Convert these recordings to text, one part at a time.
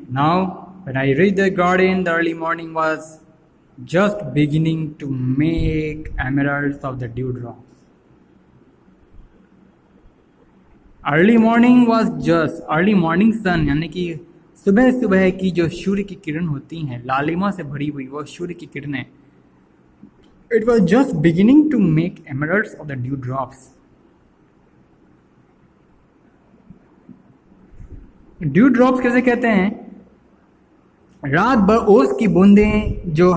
Now, when I reached the garden, the early morning was just beginning to make emeralds of the dewdrop. Early morning sun यानी कि सुबह सुबह की जो सूर्य की किरण होती हैं लालिमा से भरी हुई वो सूर्य की किरणें it was just beginning to make emeralds of the dew drops. Dew drops कैसे कहते हैं? रात भर ओस की बूंदें जो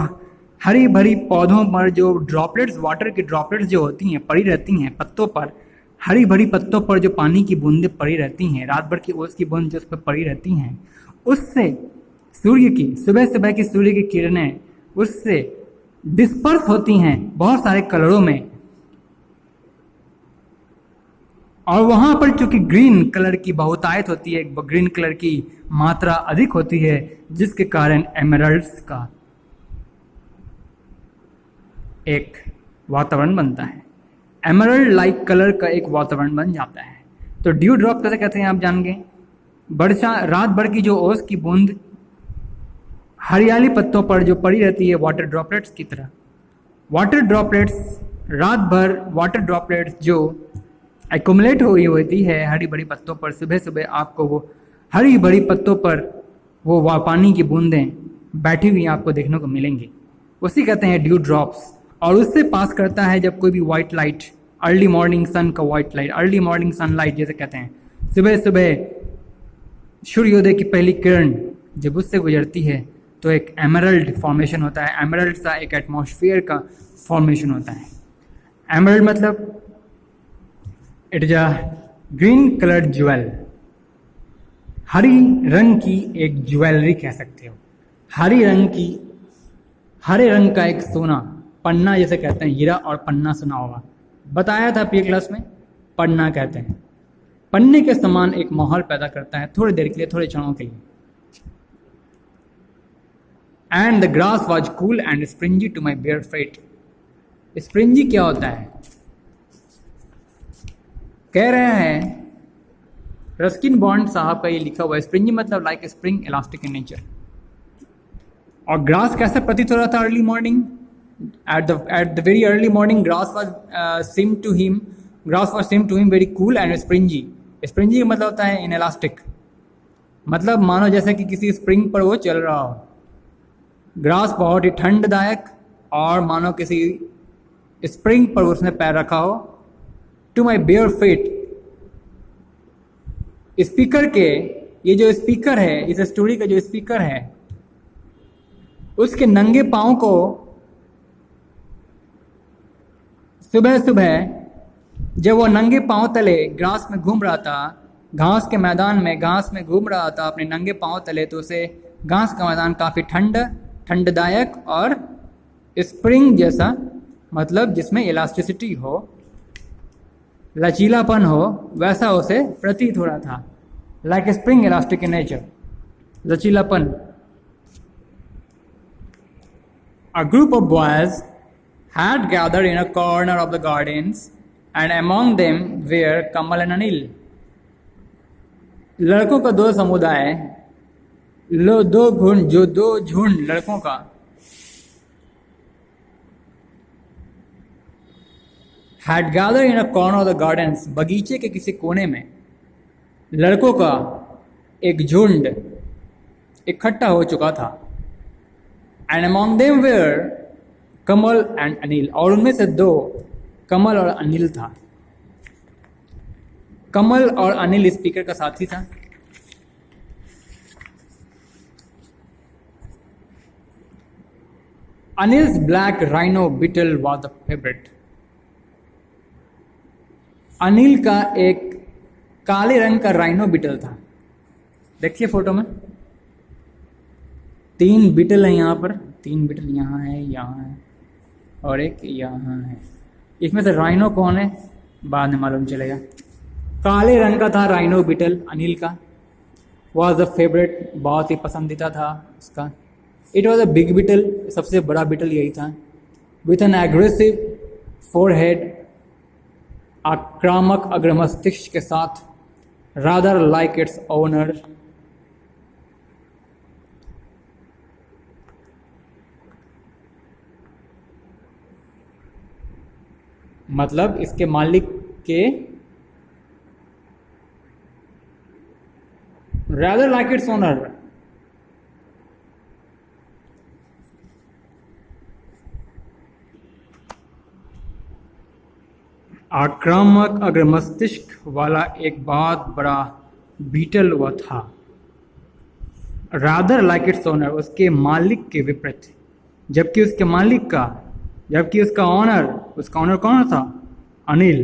हरी भरी पौधों पर जो ड्रॉपलेट्स वाटर की ड्रॉपलेट्स जो होती हैं पड़ी रहती हैं पत्तों पर, हरी भरी पत्तों पर जो पानी की बूंदें पड़ी रहती हैं, रात भर की ओस की बूंद जो उस पर पड़ी रहती हैं, उससे सूर्य की सुबह सुबह की सूर्य की किरणें उससे डिस्पर्स होती हैं बहुत सारे कलरों में. और वहां पर चूंकि ग्रीन कलर की बहुतायत होती है, ग्रीन कलर की मात्रा अधिक होती है, जिसके कारण एमरल्ड्स का एक वातावरण बनता है. एमरल्ड लाइक कलर का एक वातावरण बन जाता है. तो ड्यू ड्रॉप कैसे कहते हैं आप जान गए? वर्षा रात भर की जो ओस की बूंद हरियाली पत्तों पर जो पड़ी रहती है वाटर ड्रॉपलेट्स की तरह. वाटर ड्रॉपलेट्स रात भर वाटर ड्रॉपलेट्स जो एक्युमुलेट हुई होती है हरी भरी पत्तों पर, सुबह सुबह आपको वो हरी भरी पत्तों पर वो पानी की बूंदें बैठी हुई आपको देखने को मिलेंगी. उसी कहते हैं ड्यू ड्रॉप्स. और उससे पास करता है जब कोई भी white light, early morning sun का white light, early morning sunlight जैसे कहते हैं, सुबह सुबह सूर्योदय की पहली किरण जब उससे गुजरती है तो एक एमरल्ड फॉर्मेशन होता है. एमरल्ड सा एक एटमॉस्फेयर का फॉर्मेशन होता है. एमरल्ड मतलब it is a green coloured jewel. हरी रंग की एक ज्वेलरी कह सकते हो. हरे रंग का एक सोना, पन्ना जैसे कहते हैं, हीरा और पन्ना सुना होगा, बताया था पीछली क्लास में. पन्ना कहते हैं. पन्ने के समान एक माहौल पैदा करता है थोड़ी देर के लिए, थोड़े क्षणों के लिए. And the grass was cool and springy to my bare feet. Springy क्या होता है? कह रहे हैं रस्किन बॉन्ड साहब का ये लिखा हुआ है. स्प्रिंजी मतलब like spring elastic in nature. और ग्रास कैसा प्रतीत हो रहा था early morning? At the very early morning, grass was seemed to him very cool and springy. Springy मतलब होता है inelastic, मतलब मानो जैसे कि किसी स्प्रिंग पर वो चल रहा हो. ग्रास बहुत ही ठंडदायक और मानो किसी स्प्रिंग पर उसने पैर रखा हो. To my bare feet. Speaker के ये जो स्पीकर है, इस स्टोरी का जो स्पीकर है, उसके नंगे पाँव को सुबह सुबह जब वो नंगे पांव तले ग्रास में घूम रहा था, घास के मैदान में घास में घूम रहा था अपने नंगे पांव तले, तो उसे घास का मैदान काफ़ी ठंडदायक और स्प्रिंग जैसा, मतलब जिसमें इलास्टिसिटी हो, लचीलापन हो, वैसा उसे प्रतीत हो रहा था. Like spring elastic in nature, लचीलापन. A group of boys had gathered in a corner of the gardens, and among them were Kamal and Anil. लड़कों का दो समुदाय, दो झुंड लड़कों का had gathered in a corner of the gardens, बगीचे के किसी कोने में लड़कों का एक झुंड इकट्ठा हो चुका था. And among them were Kamal and Anil, और उनमें से दो कमल और अनिल था. कमल और अनिल स्पीकर का साथी था. Anil's black rhino beetle was the favourite. Anil का एक काले रंग का राइनो बीटल था. देखिए फोटो में 3 बीटल है यहाँ पर, 3 बीटल यहाँ है और एक यहाँ है. इसमें से राइनो कौन है बाद में मालूम चलेगा. काले रंग का था राइनो बीटल अनिल का. वॉज अ फेवरेट, बहुत ही पसंदीदा था उसका. It was a big beetle, सबसे बड़ा बीटल यही था. विथ एन एग्रेसिव फोरहेड, आक्रामक अग्रमस्तिष्क के साथ. रादर लाइक इट्स ओनर, मतलब इसके मालिक के rather like its owner। आक्रामक अग्र मस्तिष्क वाला एक बहुत बड़ा बीटल हुआ था। रादर लाइक इट्स ओनर, उसके मालिक के विपरीत, जबकि उसका ऑनर कौन था? अनिल।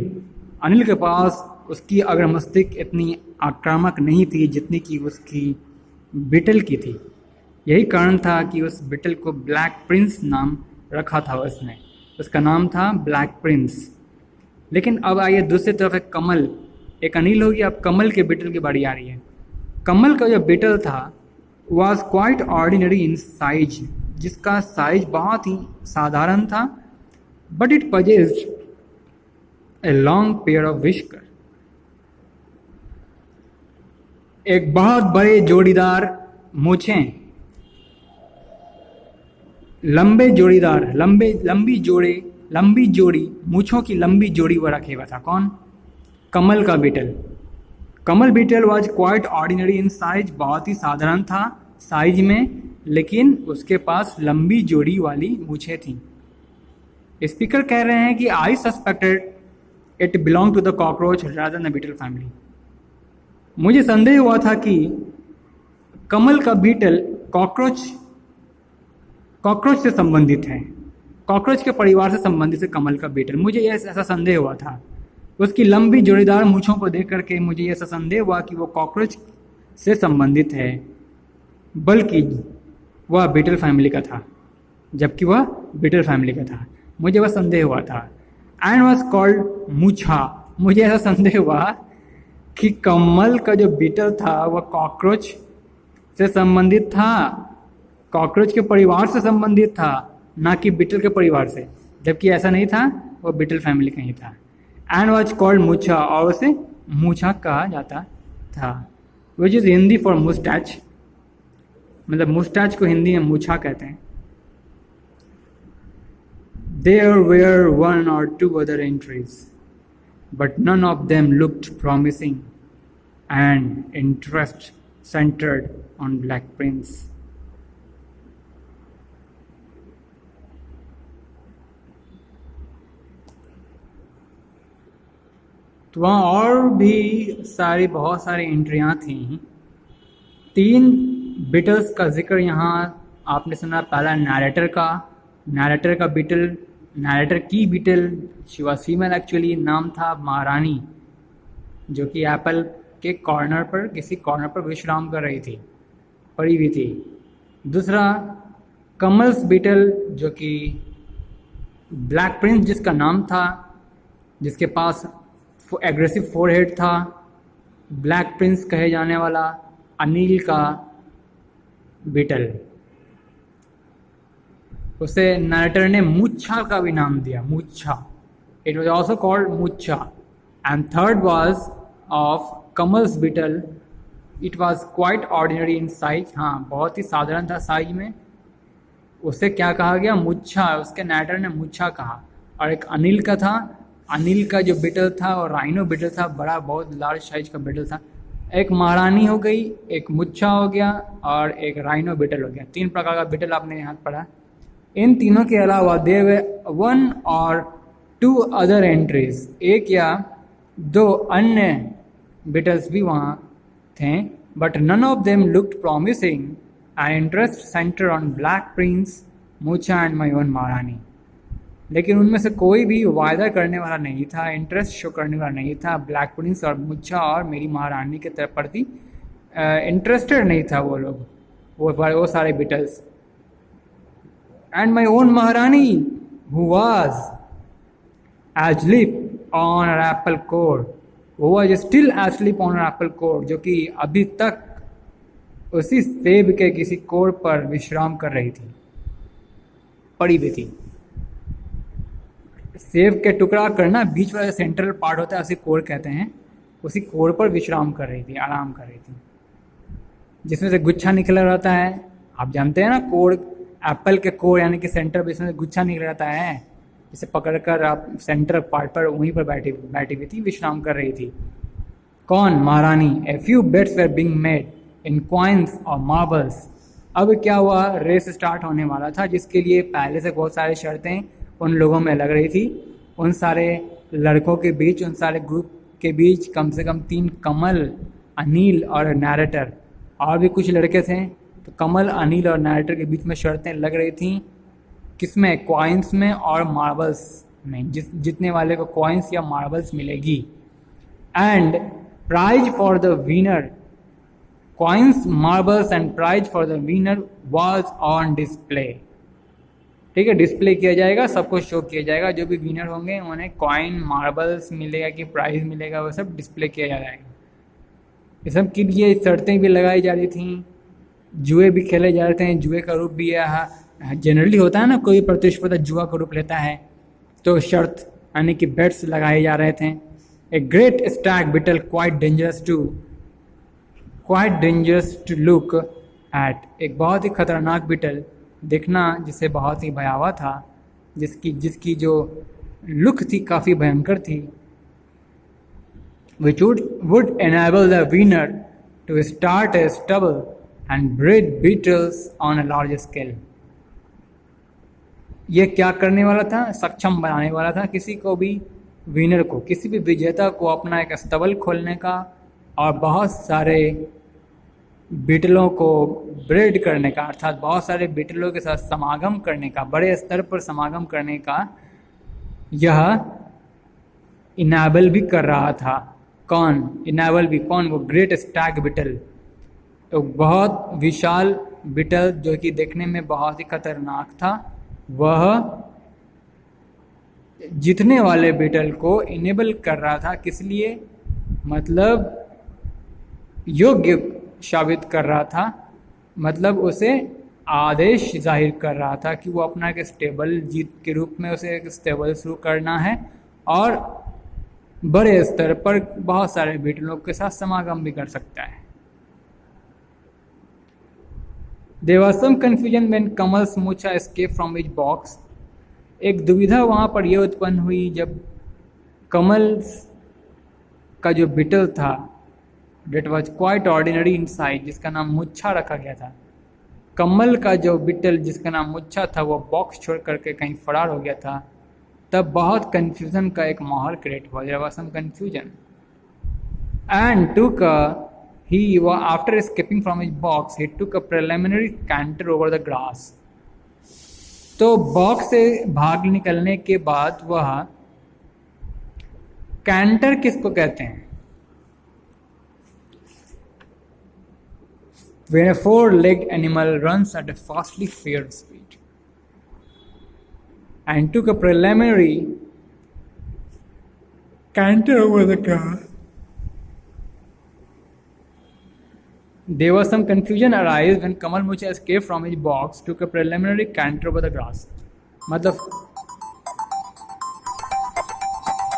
अनिल के पास उसकी अग्र मस्तिष्क इतनी आक्रामक नहीं थी जितनी कि उसकी बीटल की थी। यही कारण था कि उस बीटल को ब्लैक प्रिंस नाम रखा था उसने। उसका नाम था ब्लैक प्रिंस। लेकिन अब आइए दूसरी तरफ एक कमल, एक अनिल होगी, अब कमल के बीटल की बारी आ रही है। कमल का जो बीटल था was quite ordinary in size, जिसका साइज बहुत ही साधारण था, but it possessed a long pair of whisker, एक बहुत बड़े जोड़ीदार मूछें, लंबी जोड़ी मूछों की लंबी जोड़ी वो रखे हुआ था। कौन? कमल का beetle. Kamal beetle was quite ordinary in size, बहुत ही साधारण था साइज में, लेकिन उसके पास लंबी जोड़ी वाली मूछें थी। स्पीकर कह रहे हैं कि I suspected it belong to the cockroach rather than the beetle family. मुझे संदेह हुआ था कि कमल का बीटल कॉकरोच से संबंधित है, कॉकरोच के परिवार से संबंधित है कमल का बीटल। मुझे यह ऐसा संदेह हुआ था। उसकी लंबी जोड़ीदार मूछों को देख करके मुझे ऐसा संदेह हुआ कि वो कॉकरोच से संबंधित है, बल्कि वह बीटल फैमिली का था, जबकि वह बीटल फैमिली का था। मुझे वह संदेह हुआ था। And was called Moocha. मुझे ऐसा संदेह हुआ कि कमल का जो बीटल था वह कॉकरोच से संबंधित था, कॉकरोच के परिवार से संबंधित था, ना कि बीटल के परिवार से, जबकि ऐसा नहीं था, वह बीटल फैमिली का ही था। एंड वॉज कॉल्ड मूछा, और उसे मूछा कहा जाता था, which is Hindi for moustache, मतलब मुस्टैच को हिंदी में मूछा कहते हैं। There were one or two other entries, but none of them looked promising, and interest centered on Black Prince. तो वहाँ और भी बहुत सारी एंट्रियाँ थीं। 3 बीटल्स का जिक्र यहाँ आपने सुना। पहला नैरेटर का बीटल, नैरेटर की beetle, she was female actually, नाम था महारानी, जो कि एप्पल के कॉर्नर पर, किसी कॉर्नर पर विश्राम कर रही थी, पड़ी हुई थी। दूसरा कमल्स बीटल, जो कि ब्लैक प्रिंस जिसका नाम था, जिसके पास एग्रेसिव फोरहेड था, ब्लैक प्रिंस कहे जाने वाला अनिल का बीटल। उसे नरेटर ने मूछा का भी नाम दिया, Moocha. It was also called Moocha. And third was of Kamal's beetle, it was quite ordinary in size, हाँ बहुत ही साधारण था साइज में। उसे क्या कहा गया? मूछा। उसके नरेटर ने मूछा कहा। और एक अनिल का था, अनिल का जो बीटल था और राइनो बीटल था, बड़ा बहुत लार्ज साइज का बीटल था। एक महारानी हो गई, एक मूछा हो गया और एक राइनो बीटल हो गया। 3 प्रकार का बीटल आपने यहाँ पढ़ा। इन तीनों के अलावा देयर वर 1 और 2 अदर एंट्रीज, 1 या 2 अन्य बीटल्स भी वहाँ थे, but none of them looked promising and interest centre on Black Prince, Moocha and my own Maharani. लेकिन उनमें से कोई भी वायदा करने वाला नहीं था, इंटरेस्ट शो करने वाला नहीं था ब्लैक प्रिंस और मूछा और मेरी महारानी के तरफ प्रति इंटरेस्टेड नहीं था वो लोग, वो सारे बीटल्स। एंड माई ओन महारानी who was asleep on an apple core, वो was still asleep on an apple core, जो कि अभी तक उसी सेब के किसी कोर पर विश्राम कर रही थी, पड़ी हुई थी। सेब के टुकड़ा करना बीच वाला सेंट्रल पार्ट होता है, उसे कोर कहते हैं। उसी कोर पर विश्राम कर रही थी, आराम कर रही थी, जिसमें से गुच्छा निकला रहता है। आप जानते हैं ना, कोर, एप्पल के कोर यानी कि सेंटर पे इसमें गुच्छा निकल रहता है, जिसे पकड़कर आप सेंटर पार्ट पर वहीं पर बैठी बैठी हुई थी, विश्राम कर रही थी। कौन? Maharani. A few bets were being made in coins और मार्बल्स। अब क्या हुआ, रेस स्टार्ट होने वाला था जिसके लिए पहले से बहुत सारी शर्तें उन लोगों में लग रही थी। उन सारे लड़कों के बीच, उन सारे ग्रुप के बीच कम से कम 3 कमल, अनिल और नैरेटर, और भी कुछ लड़के थे। तो कमल, अनिल और नैरेटर के बीच में शर्तें लग रही थी। किसमें? कॉइन्स में और मार्बल्स में। जितने वाले को कॉइन्स या मार्बल्स मिलेगी। And prize for the winner, coins, marbles and prize for the winner was on display. ठीक है, डिस्प्ले किया जाएगा, सबको शो किया जाएगा। जो भी विनर होंगे उन्हें कॉइन, मार्बल्स मिलेगा कि प्राइज मिलेगा, वो सब डिस्प्ले किया जाएगा। ये सब के लिए शर्तें भी लगाई जा रही थी, जुए भी खेले जा रहे थे। जुए का रूप भी जनरली होता है ना, कोई प्रतिस्पर्धा जुआ का रूप लेता है, तो शर्त यानी कि बेट्स लगाए जा रहे थे। A great stag beetle quite dangerous to look at. एक बहुत ही खतरनाक बिटल, देखना जिसे बहुत ही भयावह था, जिसकी जो लुक थी काफ़ी भयंकर थी। which would enable the winner to start a stubble and breed beetles on a large scale। ये क्या करने वाला था? सक्षम बनाने वाला था किसी को भी, विनर को, किसी भी विजेता को अपना एक stubble खोलने का और बहुत सारे बीटलों को ब्रीड करने का, अर्थात बहुत सारे बीटलों के साथ समागम करने का, बड़े स्तर पर समागम करने का यह इनेबल भी कर रहा था। कौन? इनेबल भी कौन? वो ग्रेट स्टैग बिटल, तो बहुत विशाल बिटल जो कि देखने में बहुत ही खतरनाक था, वह जीतने वाले बिटल को इनेबल कर रहा था। किस लिए? मतलब योग्य साबित कर रहा था, मतलब उसे आदेश जाहिर कर रहा था कि वो अपना एक स्टेबल जीत के रूप में उसे एक स्टेबल शुरू करना है और बड़े स्तर पर बहुत सारे बीटलों के साथ समागम भी कर सकता है। There was some confusion when Kamal's मूछा escaped from his box। एक दुविधा वहाँ पर यह उत्पन्न हुई जब कमल का जो बीटल था, that was quite ordinary in size, जिसका नाम मुच्छा रखा गया था। कमल का जो बीटल जिसका नाम मुच्छा था वो बॉक्स छोड़ करके कहीं फरार हो गया था। तब बहुत कन्फ्यूज़न का एक माहौल क्रिएट हुआ। There was some confusion and took after escaping from his box he took a preliminary canter over the grass। तो बॉक्स से भाग निकलने के बाद वह कैंटर किसको कहते हैं? When a four-legged animal runs at a fastly fair speed and took a preliminary canter over the grass। There was some confusion arise when Kamal Mucha escaped from his box, took a preliminary canter over the grass। मतलब